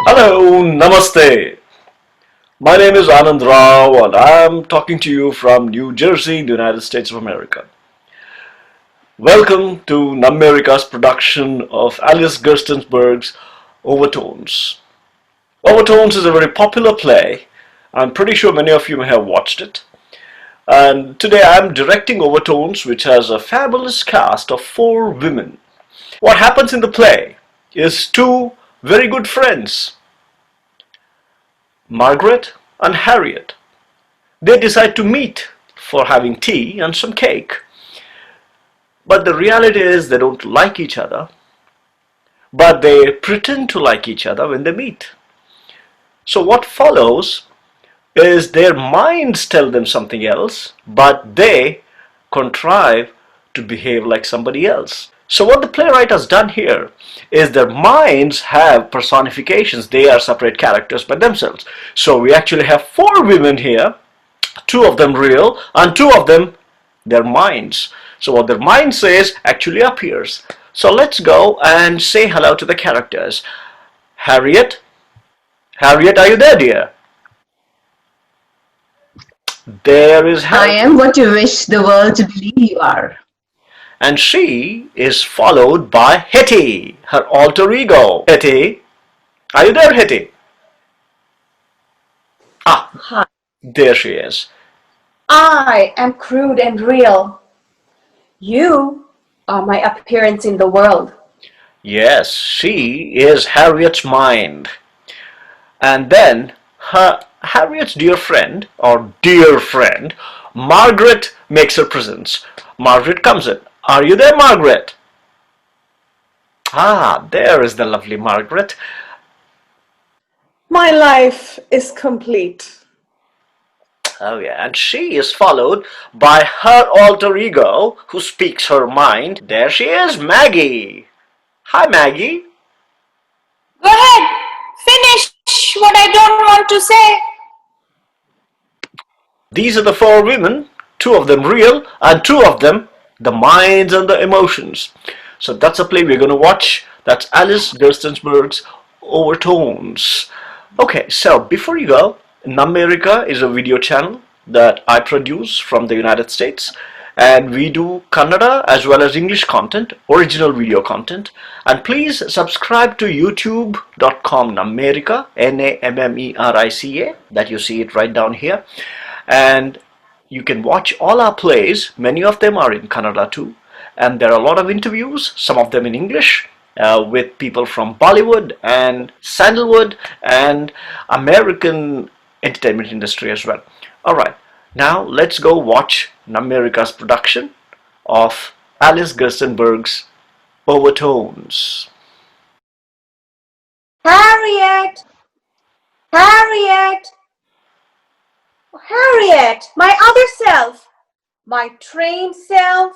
Hello, namaste. My name is Anand Rao and I'm talking to you from New Jersey, the United States of America. Welcome to Nammerica's production of Alice Gerstenberg's Overtones. Overtones is a very popular play. I'm pretty sure many of you may have watched it. And today I'm directing Overtones, which has a fabulous cast of four women. What happens in the play is two very good friends, Margaret and Harriet. They decide to meet for having tea and some cake. But the reality is they don't like each other, but they pretend to like each other when they meet. So what follows is their minds tell them something else, but they contrive to behave like somebody else. So what the playwright has done here is their minds have personifications. They are separate characters by themselves. So we actually have four women here, two of them real and two of them their minds. So what their mind says actually appears. So let's go and say hello to the characters. Harriet. Harriet, are you there, dear? There is I Harriet. am what you wish the world to believe you are. And she is followed by Hetty, her alter ego. Hetty, are you there, Hetty? Ah, Hi. there she is. I am crude and real. You are my appearance in the world. Yes, she is Harriet's mind. And then Harriet's dear friend, or dear friend, Margaret makes her presence. Margaret comes in. Are you there, Margaret? Ah, there is the lovely Margaret. My life is complete. Oh yeah, and she is followed by her alter ego, who speaks her mind. There she is, Maggie. Hi, Maggie. Go ahead, finish what I don't want to say. These are the four women, two of them real, and two of them the minds and the emotions. So that's a play we're going to watch. That's Alice Gerstenberg's Overtones. Okay, so before you go, Nammerica is a video channel that I produce from the United States, and we do Kannada as well as English content, original video content. And please subscribe to youtube.com Nammerica, Nammerica, that you see it right down here. And you can watch all our plays. Many of them are in Kannada too, and there are a lot of interviews, some of them in English, with people from Bollywood and Sandalwood and American entertainment industry as well. Alright, now let's go watch Nammerica's production of Alice Gerstenberg's Overtones. Harriet! Harriet! Harriet! My other self! My trained self!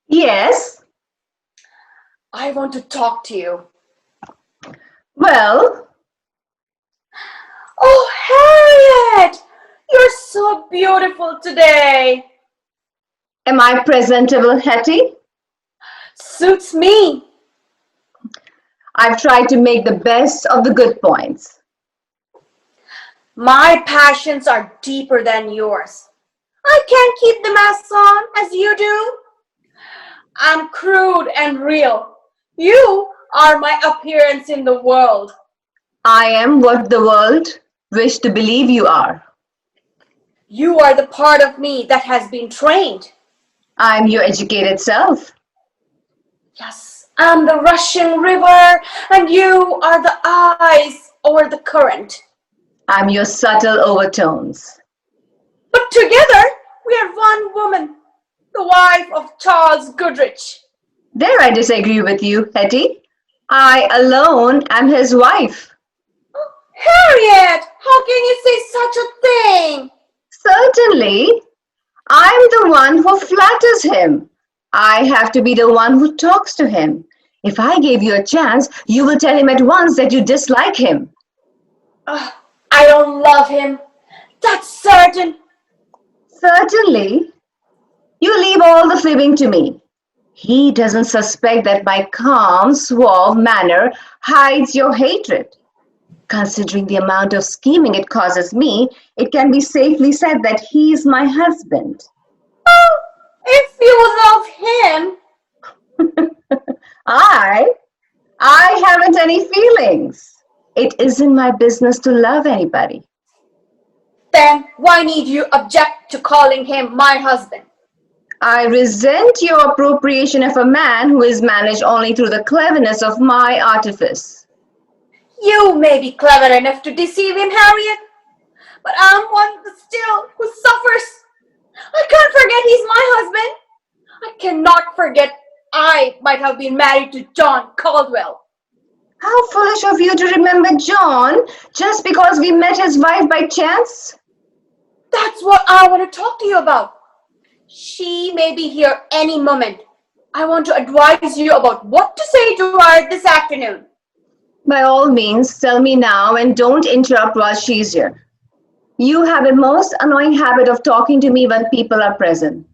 Yes? I want to talk to you. Well, Oh, Harriet! You're so beautiful today. am I presentable, Hetty? Suits me. I've tried to make the best of the good points. My passions are deeper than yours. I can't keep the masks on as you do. I'm crude and real. You are my appearance in the world. I am what the world wish to believe you are. You are the part of me that has been trained. I'm your educated self. Yes, I'm the rushing river and you are the eyes over the current. I'm your subtle overtones. But together we are one woman, the wife of Charles Goodrich. There I disagree with you, Hetty. I alone am his wife. Harriet, how can you say such a thing? Certainly. I'm the one who flatters him. I have to be the one who talks to him. If I gave you a chance, you will tell him at once that you dislike him. I don't love him. That's certain. Certainly. You leave all the fibbing to me. He doesn't suspect that my calm, suave manner hides your hatred. Considering the amount of scheming it causes me, it can be safely said that he is my husband. If you love him, I haven't any feelings. It isn't my business to love anybody. then why need you object to calling him my husband? I resent your appropriation of a man who is managed only through the cleverness of my artifice. You may be clever enough to deceive him, Harriet, but I'm one still who suffers. I can't forget he's my husband. I cannot forget I might have been married to John Caldwell. How foolish of you to remember John just because we met his wife by chance. That's what I want to talk to you about. She may be here any moment. I want to advise you about what to say to her this afternoon. By all means, tell me now and don't interrupt while she's here. You have a most annoying habit of talking to me when people are present.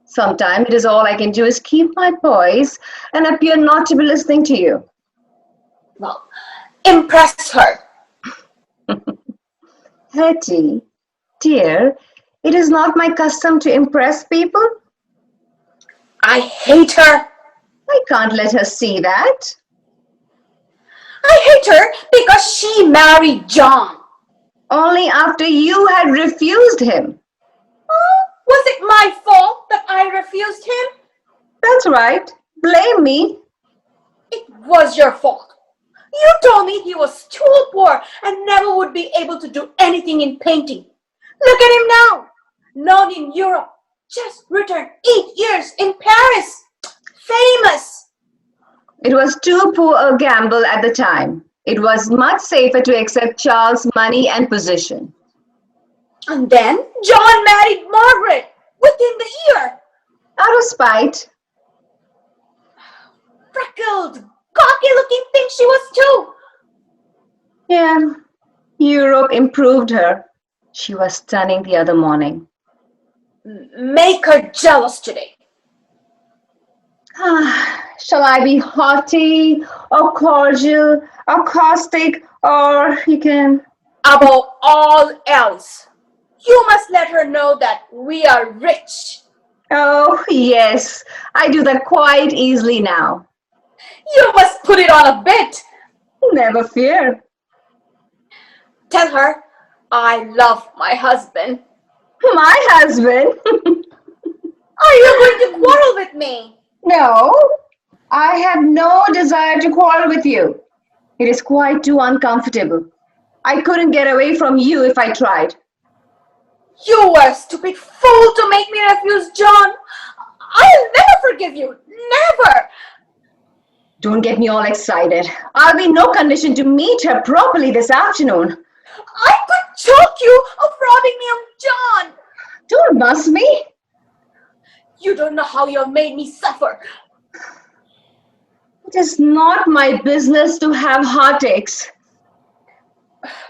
Sometimes it is all I can do is keep my poise and appear not to be listening to you. Well, impress her. Hetty, dear, it is not my custom to impress people. I hate her. I can't let her see that. I hate her because she married John. Only after you had refused him. Was it my fault that I refused him? That's right. Blame me. It was your fault. You told me he was too poor and never would be able to do anything in painting. Look at him now. Known in Europe. Just returned 8 years in Paris. Famous. It was too poor a gamble at the time. It was much safer to accept Charles' money and position. And then John married Margaret within the year. Out of spite. Freckled, cocky-looking thing she was too. Yeah, Europe improved her. She was stunning the other morning. Make her jealous today. Shall I be haughty or cordial or caustic or you can... Above all else, you must let her know that we are rich. Oh, yes, I do that quite easily now. You must put it on a bit. Never fear. Tell her I love my husband. My husband? Are you going to quarrel with me? No, I have no desire to quarrel with you. It is quite too uncomfortable. I couldn't get away from you if I tried. You were a stupid fool to make me refuse John. I'll never forgive you. Never. Don't get me all excited. I'll be in no condition to meet her properly this afternoon. I could choke you of robbing me of John. Don't muss me. You don't know how you have made me suffer. It is not my business to have heartaches.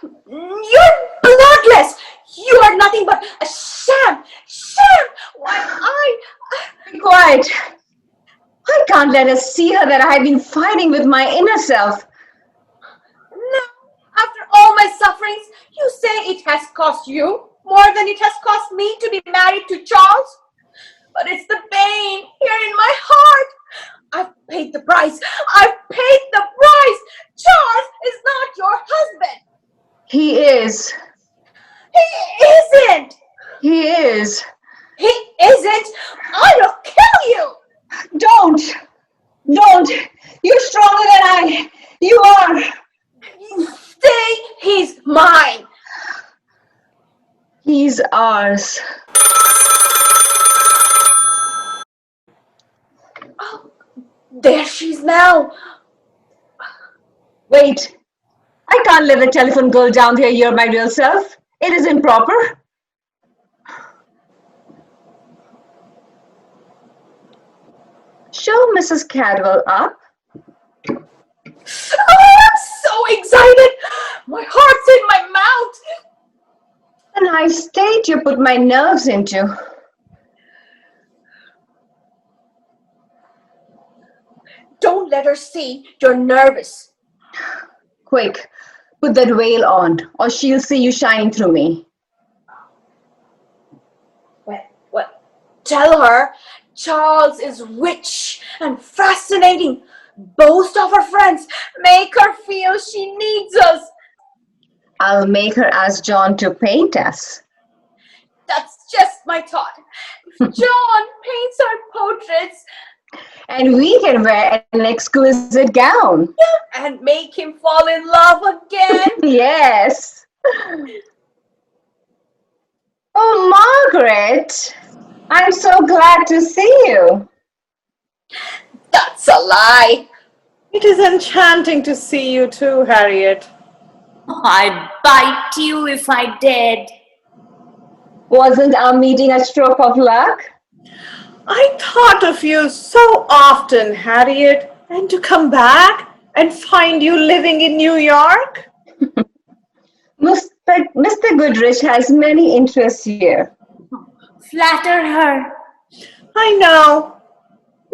You're bloodless. You are nothing but a sham. Sham. Why, Be quiet. I can't let her see her that I have been fighting with my inner self. No. After all my sufferings, you say it has cost you more than it has cost me to be married to Charles? But it's the pain here in my heart. I've paid the price. I've paid the price. Charles is not your husband. He is. He isn't. He is. He isn't. I will kill you. Don't. Don't. You're stronger than I. You are. Say he's mine. He's ours. Oh, there she's now. Wait. I can't let the telephone girl down here hear my real self. It is improper. Show Mrs. Cadwell up. Oh, I'm so excited. My heart's in my mouth. A nice state you put my nerves into. Don't let her see you're nervous. Quick, Put that veil on, or she'll see you shining through me. What? Tell her Charles is rich and fascinating. Boast of her friends. Make her feel she needs us. I'll make her ask John to paint us. That's just my thought. If John paints our portraits And we can wear an exquisite gown. and make him fall in love again. Yes. Oh, Margaret, I'm so glad to see you. That's a lie. It is enchanting to see you too, Harriet. I'd bite you if I did. Wasn't our meeting a stroke of luck? I thought of you so often, Harriet, and to come back and find you living in New York. Mr. Goodrich has many interests here. Flatter her. I know.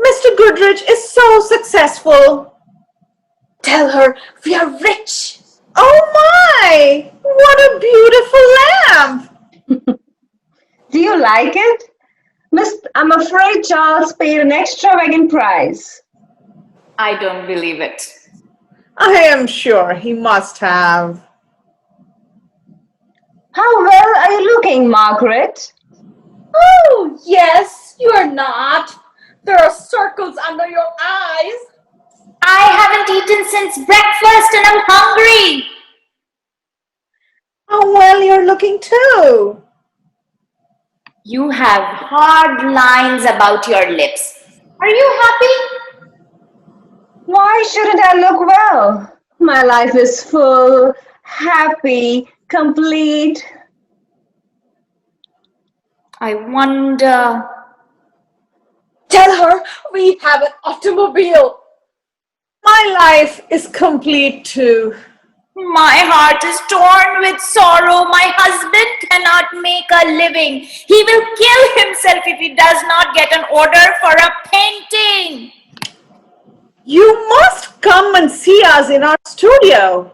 Mr. Goodrich is so successful. Tell her we are rich. Oh my! What a beautiful lamp! Do you like it? I'm afraid Charles paid an extravagant price. I don't believe it. I am sure he must have. How well are you looking, Margaret? Oh, yes, you're not. There are circles under your eyes. I haven't eaten since breakfast and I'm hungry. How well you're looking too. You have hard lines about your lips. Are you happy? Why shouldn't I look well? My life is full, happy, complete. I wonder. Tell her we have an automobile. My life is complete too. My heart is torn with sorrow. My husband cannot make a living. He will kill himself if he does not get an order for a painting. You must come and see us in our studio.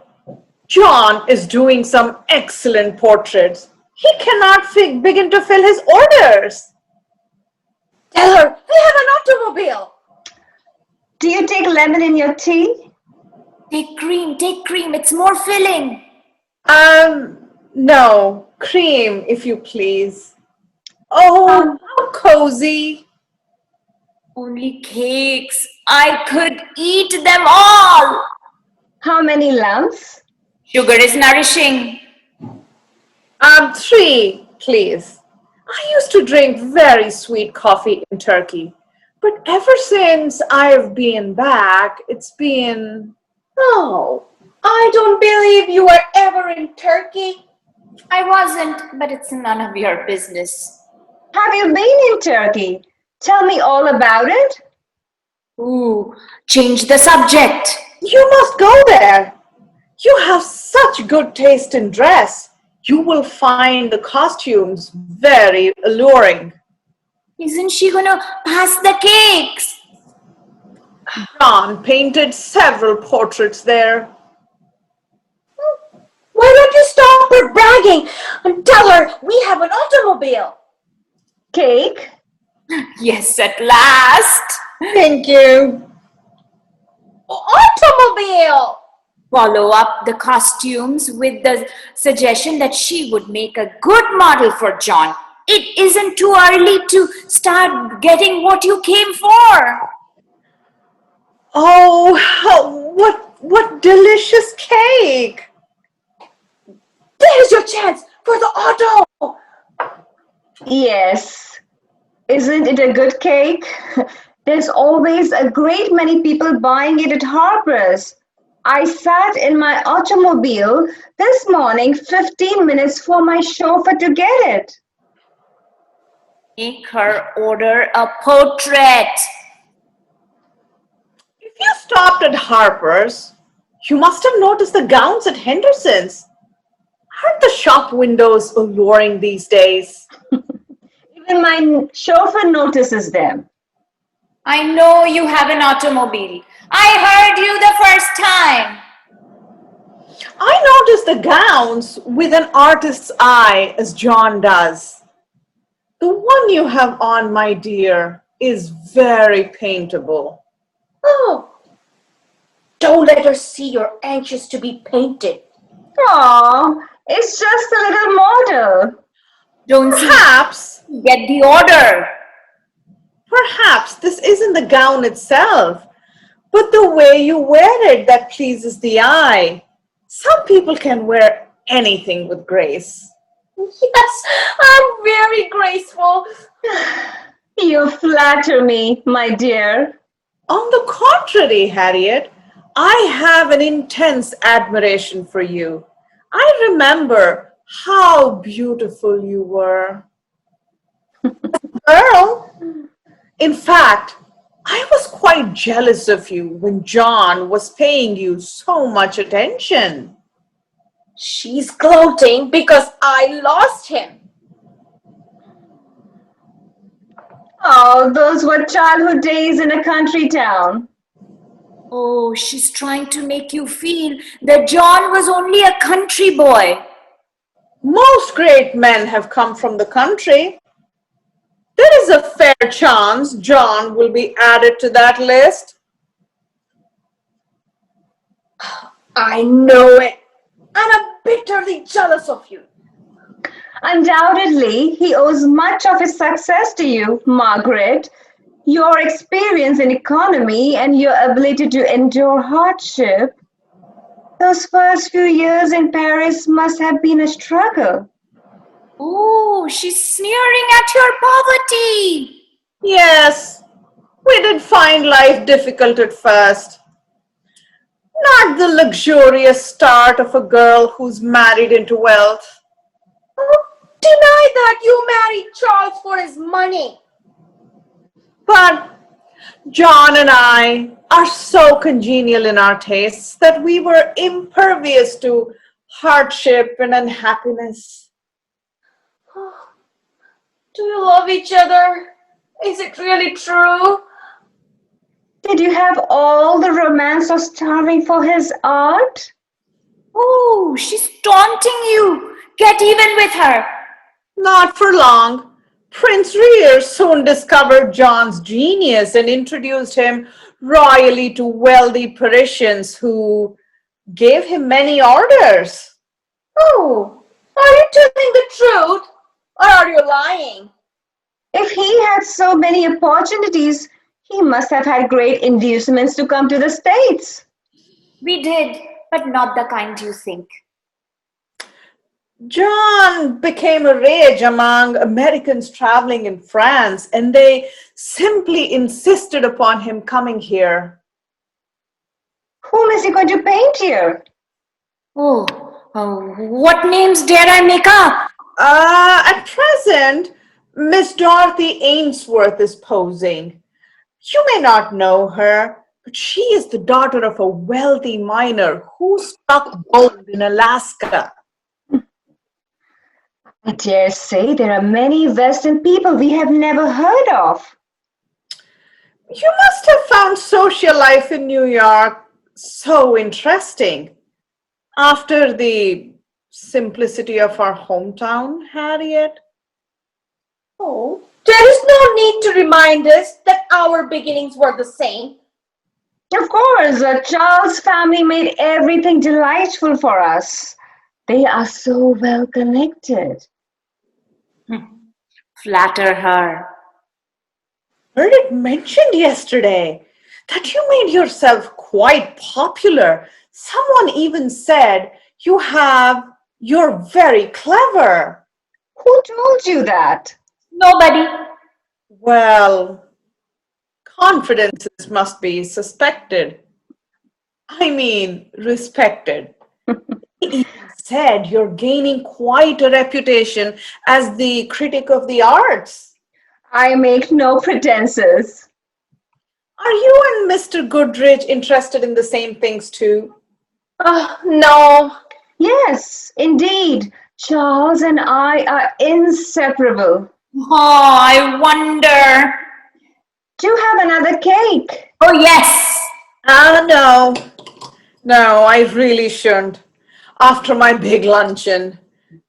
John is doing some excellent portraits. He cannot begin to fill his orders. Tell her we have an automobile. Do you take lemon in your tea? Take cream, it's more filling. No, cream, if you please. Oh, how cozy. Only cakes. I could eat them all. How many lumps? Sugar is nourishing. 3, please. I used to drink very sweet coffee in Turkey, but ever since I've been back, it's been... Oh, I don't believe you were ever in Turkey. I wasn't, but it's none of your business. Have you been in Turkey? Tell me all about it. Ooh, change the subject. You must go there. You have such good taste in dress. You will find the costumes very alluring. Isn't she gonna pass the cakes? John painted several portraits there. Why don't you stop her bragging and tell her we have an automobile? Cake? Yes, at last. Thank you. Automobile! Follow up the costumes with the suggestion that she would make a good model for John. It isn't too early to start getting what you came for. Oh, what delicious cake. There's your chance for the auto. Yes. Isn't it a good cake? There's always a great many people buying it at Harper's. I sat in my automobile this morning 15 minutes for my chauffeur to get it. Make her order a portrait. If you stopped at Harper's, you must have noticed the gowns at Henderson's. Aren't the shop windows alluring these days? Even my chauffeur notices them. I know you have an automobile. I heard you the first time. I the gowns with an artist's eye as John does. The one you have on, my dear, is very paintable. Oh, don't let her see you're anxious to be painted. Aw, it's just a little model. Don't see, Perhaps, get the order. perhaps this isn't the gown itself, but the way you wear it that pleases the eye. Some people can wear anything with grace. Yes, I'm very graceful. You flatter me, my dear. On the contrary, Harriet, I have an intense admiration for you. I remember how beautiful you were. Girl, in fact, I was quite jealous of you when John was paying you so much attention. She's gloating because I lost him. Oh, those were childhood days in a country town. Oh, she's trying to make you feel that John was only a country boy. Most great men have come from the country. There is a fair chance John will be added to that list. I know it. And I'm bitterly jealous of you. Undoubtedly, he owes much of his success to you, Margaret. Your experience in economy and your ability to endure hardship. Those first few years in Paris must have been a struggle. Oh, she's sneering at your poverty. Yes, we did find life difficult at first. Not the luxurious start of a girl who's married into wealth. Deny that you married Charles for his money. But John and I are so congenial in our tastes that we were impervious to hardship and unhappiness. Do you love each other? Is it really true? Did you have all the romance of starving for his art? Oh, she's taunting you. Get even with her. Not for long. Prince Rear soon discovered John's genius and introduced him royally to wealthy Parisians who gave him many orders. Oh, are you telling the truth? Or are you lying? If he had so many opportunities, he must have had great inducements to come to the States. We did, but not the kind you think. John became a rage among Americans traveling in France, and they simply insisted upon him coming here. Whom is he going to paint here? Oh, what names dare I make up? At present, Miss Dorothy Ainsworth is posing. You may not know her, but she is the daughter of a wealthy miner who struck gold in Alaska. I dare say there are many Western people we have never heard of. You must have found social life in New York so interesting. After the simplicity of our hometown, Harriet. Oh, there is no need to remind us that our beginnings were the same. Of course, the Charles family made everything delightful for us. They are so well connected. Flatter her. Heard it mentioned yesterday that you made yourself quite popular. Someone even said you're very clever. Who told you that? Nobody. Well, confidences must be suspected. I mean, respected. He even said you're gaining quite a reputation as the critic of the arts. I make no pretenses. Are you and Mr. Goodrich interested in the same things too? No. Yes, indeed. Charles and I are inseparable. Oh, I wonder. Do you have another cake? Oh, yes. No. No, I really shouldn't. After my big luncheon,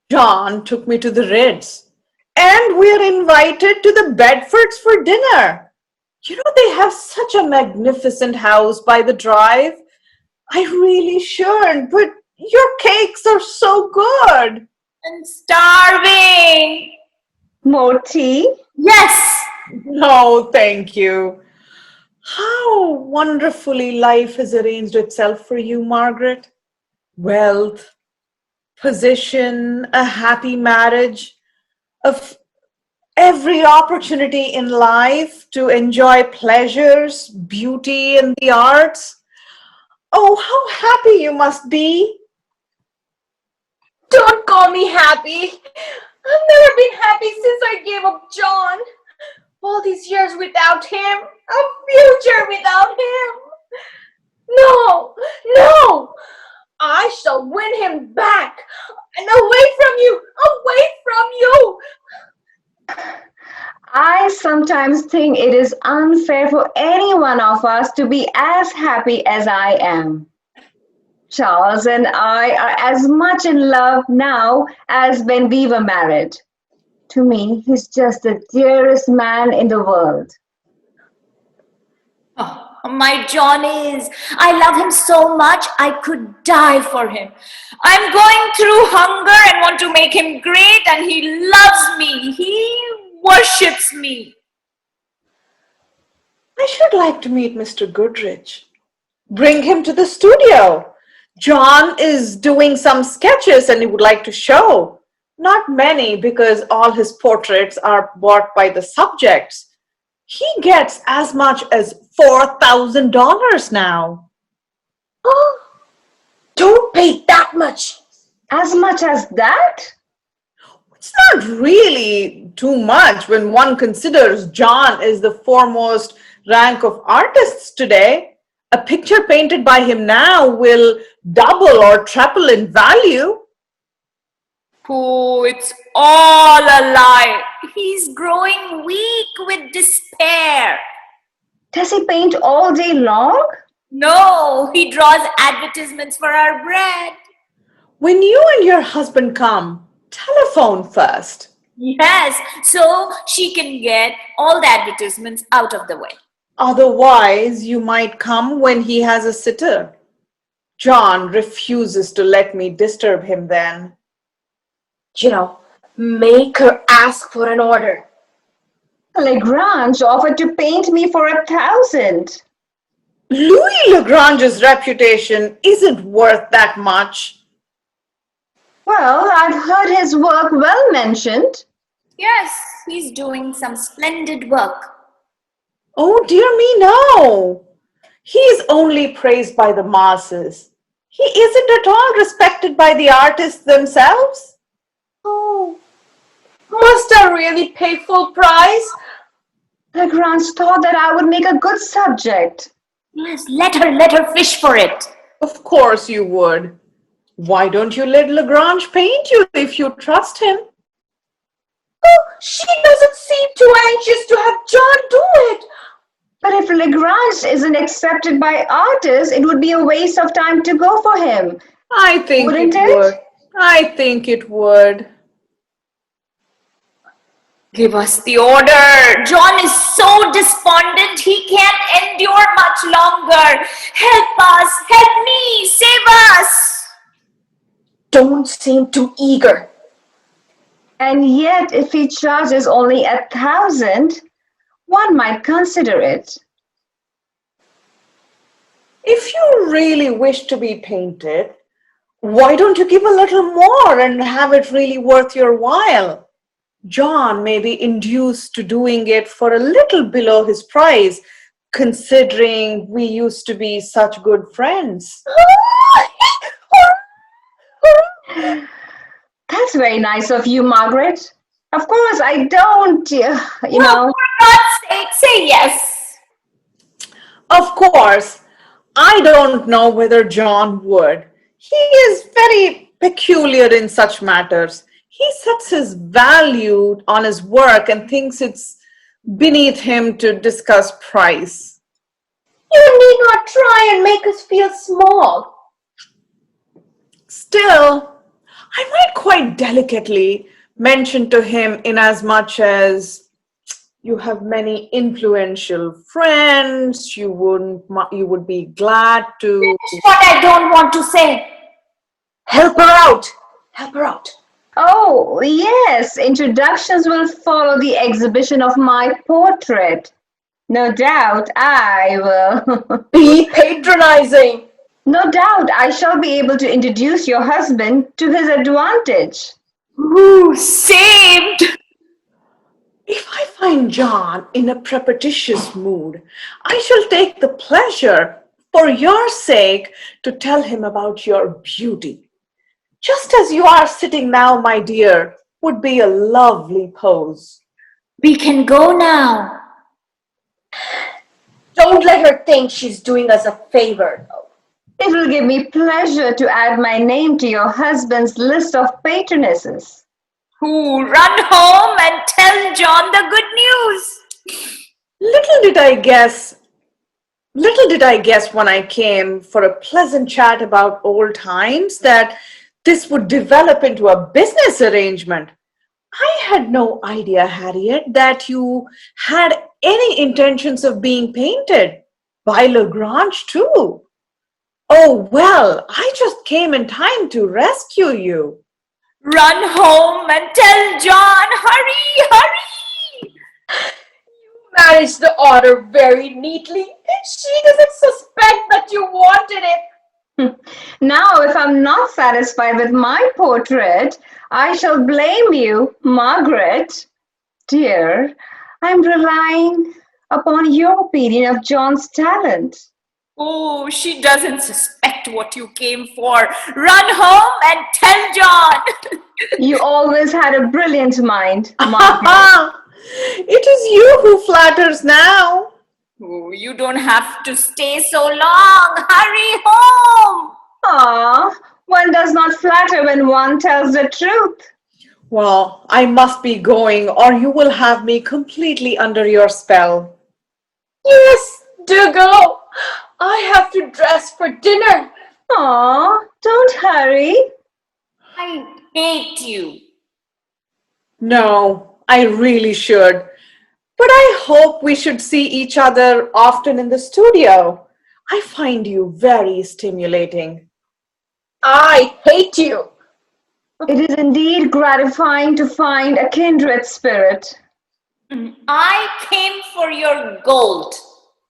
John took me to the Ritz, and we're invited to the Bedfords for dinner. You know, they have such a magnificent house by the drive. I really should, but your cakes are so good. I'm starving. More tea? Yes. No, thank you. How wonderfully life has arranged itself for you, Margaret. Wealth, position, a happy marriage, of every opportunity in life to enjoy pleasures, beauty, and the arts. Oh, how happy you must be. Don't call me happy. I've never been happy since I gave up John. All these years without him, a future without him. No, no, I shall win him back and away from you, away from you. I sometimes think it is unfair for any one of us to be as happy as I am. Charles and I are as much in love now as when we were married. To me, he's just the dearest man in the world. Oh, my John is. I love him so much, I could die for him. I'm going through hunger and want to make him great, and he loves me. He worships me. I should like to meet Mr. Goodrich. Bring him to the studio. John is doing some sketches and he would like to show. Not many, because all his portraits are bought by the subjects. He gets as much as $4,000 now. Oh, don't pay that much. As much as that? It's not really too much when one considers John is the foremost rank of artists today. A picture painted by him now will double or triple in value. Oh, it's all a lie. He's growing weak with despair. Does he paint all day long? No, he draws advertisements for our bread. When you and your husband come, telephone first. Yes, so she can get all the advertisements out of the way. Otherwise, you might come when he has a sitter. John refuses to let me disturb him then. Make her ask for an order. Lagrange offered to paint me for 1,000. Louis Lagrange's reputation isn't worth that much. Well, I've heard his work well mentioned. Yes, he's doing some splendid work. Oh, dear me, no. He's only praised by the masses. He isn't at all respected by the artists themselves. Oh, must I really pay full price? Lagrange thought that I would make a good subject. Yes, let her fish for it. Of course you would. Why don't you let Lagrange paint you if you trust him? Oh, she doesn't seem too anxious to have John do it. But if Lagrange isn't accepted by artists, it would be a waste of time to go for him. I think Wouldn't it it? would. I think it would. Give us the order. John is so despondent, he can't endure much longer. Help us, help me, save us. Don't seem too eager. And yet, if he charges only 1,000, one might consider it. If you really wish to be painted, why don't you give a little more and have it really worth your while? John may be induced to doing it for a little below his price, considering we used to be such good friends. That's very nice of you, Margaret. Of course, I don't, For God's sake, say yes. Of course, I don't know whether John would. He is very peculiar in such matters. He sets his value on his work and thinks it's beneath him to discuss price. You need not try and make us feel small. Still, I might quite delicately mention to him inasmuch as you have many influential friends, you would be glad to. What I don't want to say. Help her out. Help her out. Oh, yes, introductions will follow the exhibition of my portrait. No doubt I will. Be patronizing. No doubt I shall be able to introduce your husband to his advantage. Ooh, saved! If I find John in a prepotentious mood, I shall take the pleasure, for your sake, to tell him about your beauty. Just as you are sitting now, my dear, would be a lovely pose. We can go now. Don't let her think she's doing us a favor. It will give me pleasure to add my name to your husband's list of patronesses. Ooh, run home and tell John the good news. Little did I guess when I came for a pleasant chat about old times that this would develop into a business arrangement. I had no idea, Harriet, that you had any intentions of being painted. By Lagrange, too. Oh, well, I just came in time to rescue you. Run home and tell John. Hurry, hurry. Managed the order very neatly. She doesn't suspect that you wanted it. Now, if I'm not satisfied with my portrait, I shall blame you, Margaret. Dear, I'm relying upon your opinion of John's talent. Oh, she doesn't suspect what you came for. Run home and tell John. You always had a brilliant mind, Margaret. Ah, it is you who flatters now. Oh, you don't have to stay so long. Hurry home. Ah, one does not flatter when one tells the truth. Well, I must be going, or you will have me completely under your spell. Yes, do go. I have to dress for dinner. Ah, don't hurry. I hate you. No, I really should. But I hope we should see each other often in the studio. I find you very stimulating. I hate you. It is indeed gratifying to find a kindred spirit. I came for your gold.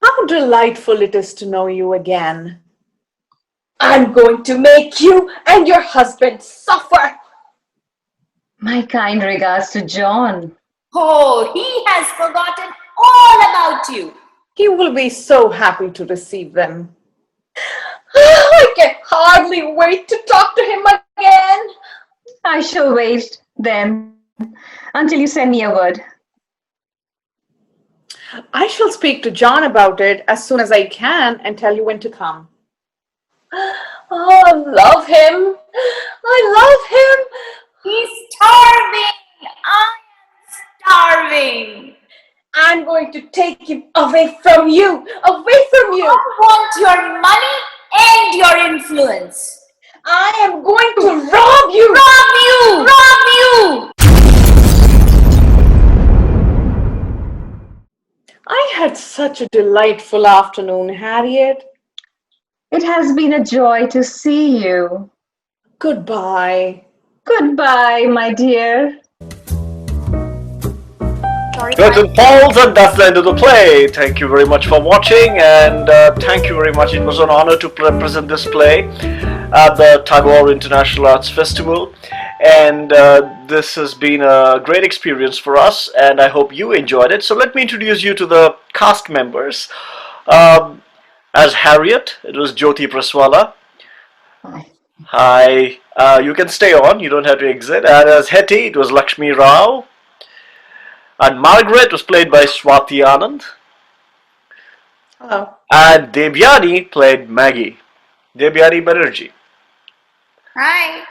How delightful it is to know you again. I'm going to make you and your husband suffer. My kind regards to John. Oh, he has forgotten all about you. He will be so happy to receive them. I can hardly wait to talk to him again. I shall wait then until you send me a word. I shall speak to John about it as soon as I can and tell you when to come. Oh, I love him. I love him. He's starving. I am starving. I'm going to take him away from you. Away from you. I want your money and your influence. I am going to rob you. Rob you! Rob you! I had such a delightful afternoon, Harriet. It has been a joy to see you. Goodbye. Goodbye, my dear. Curtain falls, and that's the end of the play. Thank you very much for watching, and thank you very much. It was an honor to present this play at the Tagore International Arts Festival, and this has been a great experience for us, and I hope you enjoyed it. So let me introduce you to the cast members. As Harriet, it was Jyoti Presswala. Hi. You can stay on, you don't have to exit. And as Hetty, it was Lakshmi Rao. And Margaret was played by Swathy Anand. Hello. And Debjani played Maggie. Debjani Banerjee. Hi.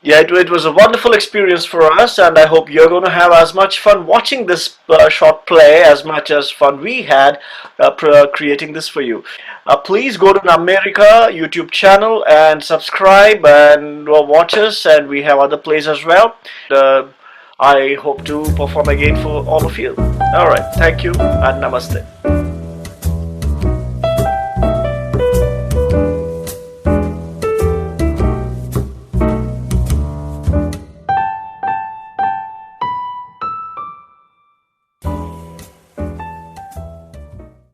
Yeah, it was a wonderful experience for us, and I hope you're going to have as much fun watching this short play as much as fun we had creating this for you. Please go to Nammerica YouTube channel and subscribe and watch us, and we have other plays as well. I hope to perform again for all of you. All right, thank you and namaste.